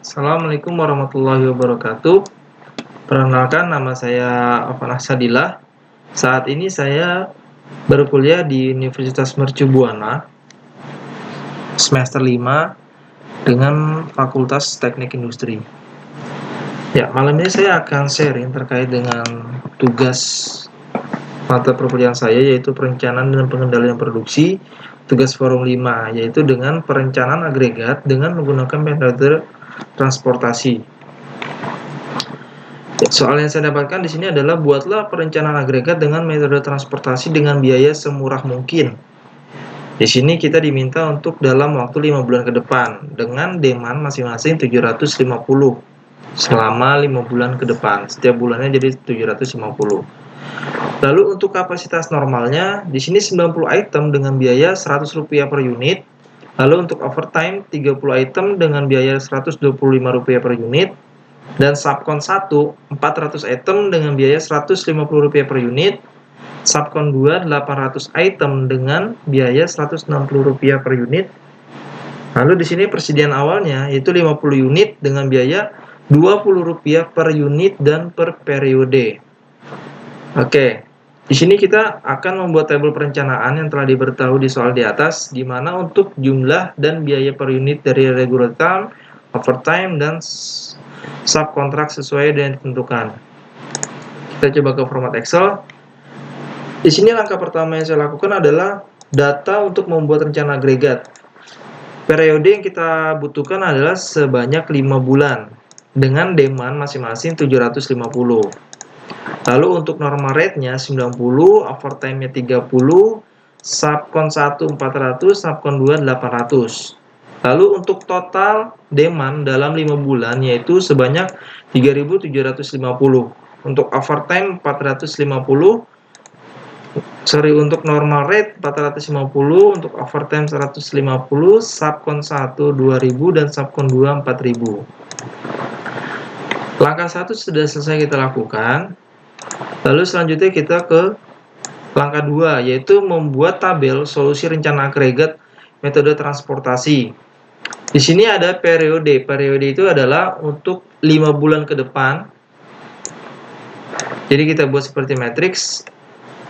Assalamualaikum warahmatullahi wabarakatuh. Perkenalkan, nama saya Afan Sadillah. Saat ini saya berkuliah di Universitas Mercu Buana semester 5 dengan Fakultas Teknik Industri. Ya, malam ini saya akan sharing terkait dengan tugas mata perkuliahan saya, yaitu perencanaan dan pengendalian produksi, tugas forum 5, yaitu dengan perencanaan agregat dengan menggunakan metode transportasi. Soal yang saya dapatkan di sini adalah buatlah perencanaan agregat dengan metode transportasi dengan biaya semurah mungkin. Di sini kita diminta untuk dalam waktu 5 bulan ke depan dengan demand masing-masing 750 selama 5 bulan ke depan. Setiap bulannya jadi 750. Lalu untuk kapasitas normalnya di sini 90 item dengan biaya Rp100 per unit. Lalu untuk overtime 30 item dengan biaya Rp125 per unit. Dan subcon 1 400 item dengan biaya Rp150 per unit. Subcon 2 800 item dengan biaya Rp160 per unit. Lalu di sini persediaan awalnya yaitu 50 unit dengan biaya Rp20 per unit dan per periode. Oke. Di sini kita akan membuat tabel perencanaan yang telah diberitahu di soal di atas, di mana untuk jumlah dan biaya per unit dari regular time, overtime, dan subkontrak sesuai dengan ditentukan. Kita coba ke format Excel. Di sini langkah pertama yang saya lakukan adalah data untuk membuat rencana agregat. Periode yang kita butuhkan adalah sebanyak 5 bulan dengan demand masing-masing 750. Lalu untuk normal rate-nya 90, overtime-nya 30, subcon 1 400, subcon 2 800. Lalu untuk total demand dalam 5 bulan yaitu sebanyak 3.750. Untuk overtime 450. Untuk normal rate 450, untuk overtime 150, subcon 1 2000 dan subcon 2 4000. Langkah 1 sudah selesai kita lakukan. Lalu selanjutnya kita ke langkah 2, yaitu membuat tabel solusi rencana agregat metode transportasi. Di sini ada periode. Periode itu adalah untuk 5 bulan ke depan. Jadi kita buat seperti matriks.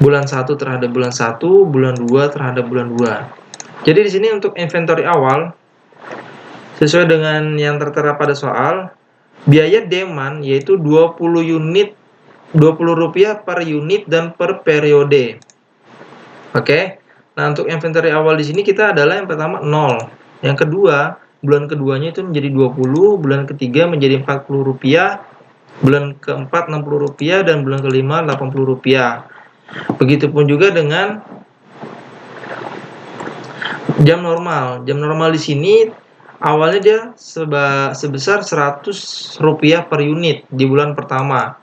Bulan 1 terhadap bulan 1, bulan 2 terhadap bulan 2. Jadi di sini untuk inventory awal, sesuai dengan yang tertera pada soal, biaya demand yaitu 20 unit Rp20 per unit dan per periode. Oke. Nah, untuk inventory awal di sini kita adalah yang pertama 0. Yang kedua, bulan keduanya itu menjadi 20, bulan ketiga menjadi Rp40, bulan keempat Rp60 dan bulan kelima Rp80. Begitupun juga dengan jam normal. Jam normal di sini awalnya dia sebesar Rp100 per unit di bulan pertama.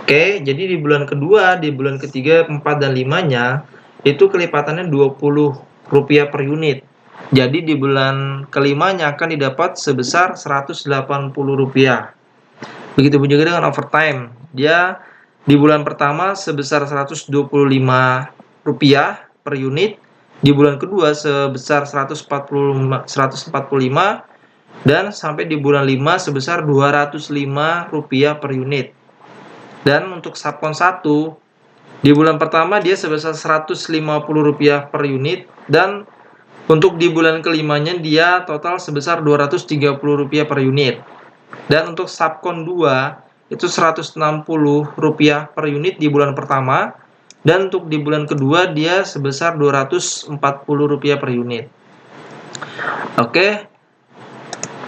Oke, jadi di bulan kedua, di bulan ketiga, 4, dan 5-nya itu kelipatannya Rp20 per unit. Jadi di bulan kelimanya akan didapat sebesar Rp180. Begitupun juga dengan overtime. Dia di bulan pertama sebesar Rp125 per unit, di bulan kedua sebesar Rp145 dan sampai di bulan 5 sebesar Rp205 per unit. Dan untuk subcon 1 di bulan pertama dia sebesar Rp150 per unit, dan untuk di bulan kelimanya dia total sebesar Rp230 per unit. Dan untuk subcon 2 itu Rp160 per unit di bulan pertama, dan untuk di bulan kedua dia sebesar Rp240 per unit. Oke.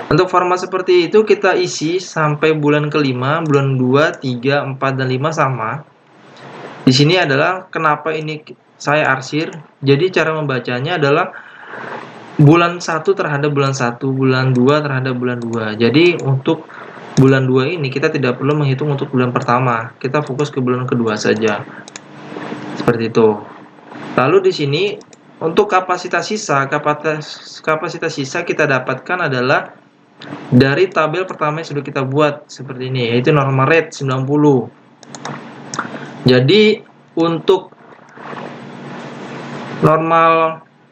Untuk format seperti itu kita isi sampai bulan kelima, bulan 2, 3, 4, dan 5 sama. Di sini adalah kenapa ini saya arsir. Jadi cara membacanya adalah bulan 1 terhadap bulan 1, bulan 2 terhadap bulan 2. Jadi untuk bulan 2 ini kita tidak perlu menghitung untuk bulan pertama. Kita fokus ke bulan kedua saja. Seperti itu. Lalu di sini untuk kapasitas sisa kita dapatkan adalah dari tabel pertama yang sudah kita buat seperti ini, yaitu normal rate 90. Jadi untuk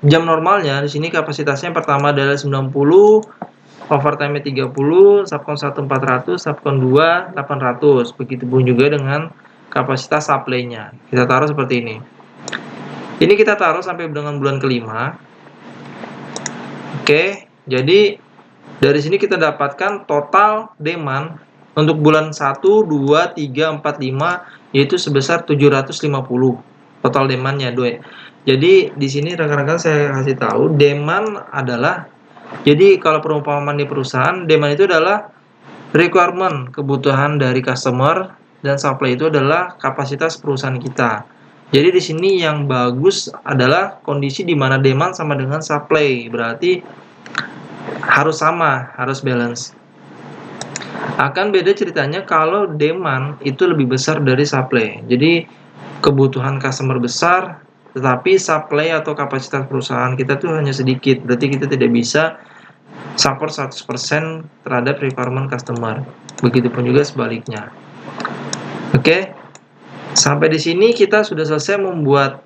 jam normalnya di sini kapasitasnya yang pertama adalah 90, overtime 30, subcon 1 400, subcon 2 800. Begitupun juga dengan kapasitas supply-nya. Kita taruh seperti ini. Ini kita taruh sampai dengan bulan kelima. Oke, jadi dari sini kita dapatkan total demand untuk bulan 1, 2, 3, 4, 5 yaitu sebesar 750 total demand-nya. Jadi di sini rekan-rekan saya kasih tahu demand adalah, jadi kalau perumpamaan di perusahaan, demand itu adalah requirement, kebutuhan dari customer, dan supply itu adalah kapasitas perusahaan kita. Jadi di sini yang bagus adalah kondisi di mana demand sama dengan supply, berarti harus sama, harus balance. Akan beda ceritanya kalau demand itu lebih besar dari supply. Jadi kebutuhan customer besar, tetapi supply atau kapasitas perusahaan kita tuh hanya sedikit. Berarti kita tidak bisa support 100% terhadap requirement customer. Begitupun juga sebaliknya. Oke. Sampai di sini kita sudah selesai membuat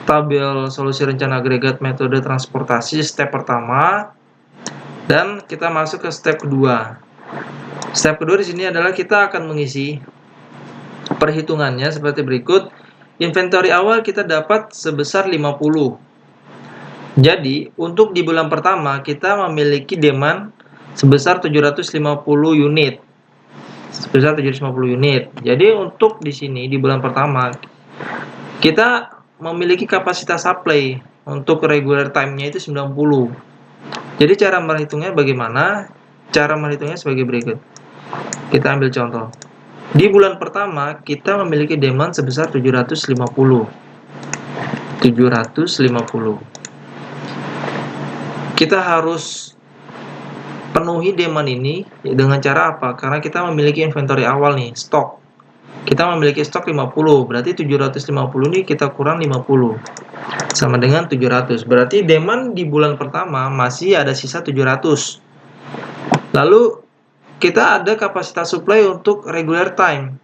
tabel solusi rencana agregat metode transportasi step pertama, dan kita masuk ke step kedua. Step kedua di sini adalah kita akan mengisi perhitungannya seperti berikut. Inventory awal kita dapat sebesar 50. Jadi untuk di bulan pertama kita memiliki demand sebesar 750 unit. Sebesar 750 unit. Jadi untuk di sini di bulan pertama kita memiliki kapasitas supply untuk regular time-nya itu 90. Jadi cara menghitungnya bagaimana? Cara menghitungnya sebagai berikut. Kita ambil contoh. Di bulan pertama kita memiliki demand sebesar 750. Kita harus penuhi demand ini dengan cara apa? Karena kita memiliki inventory awal nih, stok. Kita memiliki stok 50, berarti 750 ini kita kurang 50. Sama dengan 700. Berarti demand di bulan pertama masih ada sisa 700. Lalu kita ada kapasitas supply untuk regular time.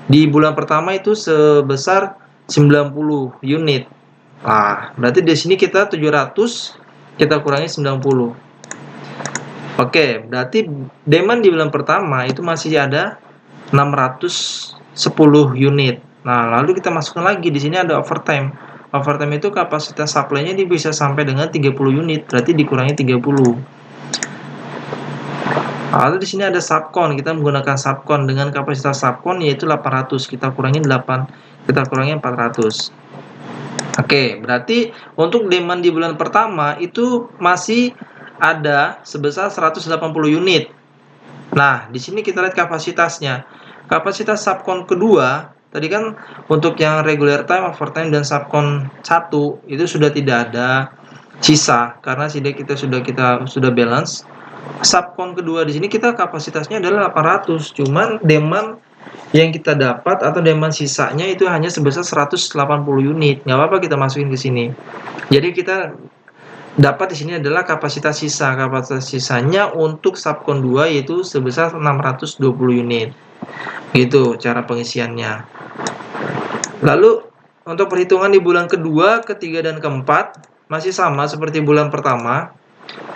Di bulan pertama itu sebesar 90 unit. Nah, berarti di sini kita 700, kita kurangi 90. Oke, berarti demand di bulan pertama itu masih ada 610 unit. Nah, lalu kita masukkan lagi di sini ada overtime. Overtime itu kapasitas supply-nya ini bisa sampai dengan 30 unit, berarti dikurangi 30. Lalu di sini ada subcon, kita menggunakan subcon dengan kapasitas subcon yaitu 800, kita kurangi 400. Oke, berarti untuk demand di bulan pertama itu masih ada sebesar 180 unit. Nah, di sini kita lihat kapasitasnya. Kapasitas subcon kedua, tadi kan untuk yang regular time, overtime, dan subcon 1 itu sudah tidak ada sisa karena kita sudah balance. Subcon kedua di sini kita kapasitasnya adalah 800, cuman demand yang kita dapat atau demand sisanya itu hanya sebesar 180 unit. Nggak apa-apa kita masukin ke sini. Jadi kita dapat di sini adalah kapasitas sisa. Kapasitas sisanya untuk subcon 2 yaitu sebesar 620 unit. Gitu cara pengisiannya. Lalu untuk perhitungan di bulan kedua, ketiga, dan keempat masih sama seperti bulan pertama.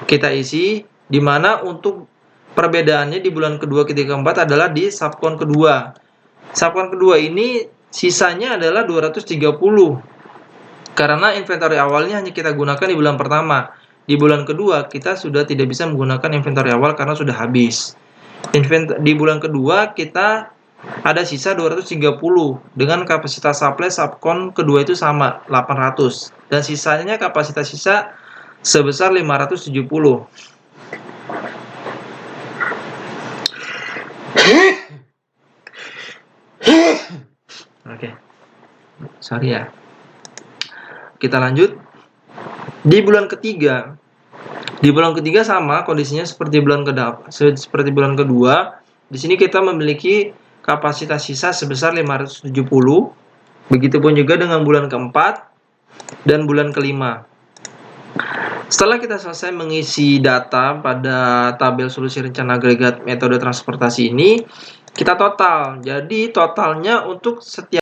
Kita isi, di mana untuk perbedaannya di bulan kedua, ketiga, keempat adalah di subcon kedua. Subcon kedua ini sisanya adalah 230. Karena inventory awalnya hanya kita gunakan di bulan pertama. Di bulan kedua kita sudah tidak bisa menggunakan inventory awal karena sudah habis. Di bulan kedua kita ada sisa 230 dengan kapasitas supply subcon kedua itu sama 800 dan sisanya kapasitas sisa sebesar 570. Oke. Sorry ya. Kita lanjut. Di bulan ketiga sama kondisinya seperti bulan kedua. Di sini kita memiliki kapasitas sisa sebesar 570. Begitupun juga dengan bulan keempat dan bulan kelima. Setelah kita selesai mengisi data pada tabel solusi rencana agregat metode transportasi ini, kita total. Jadi totalnya untuk setiap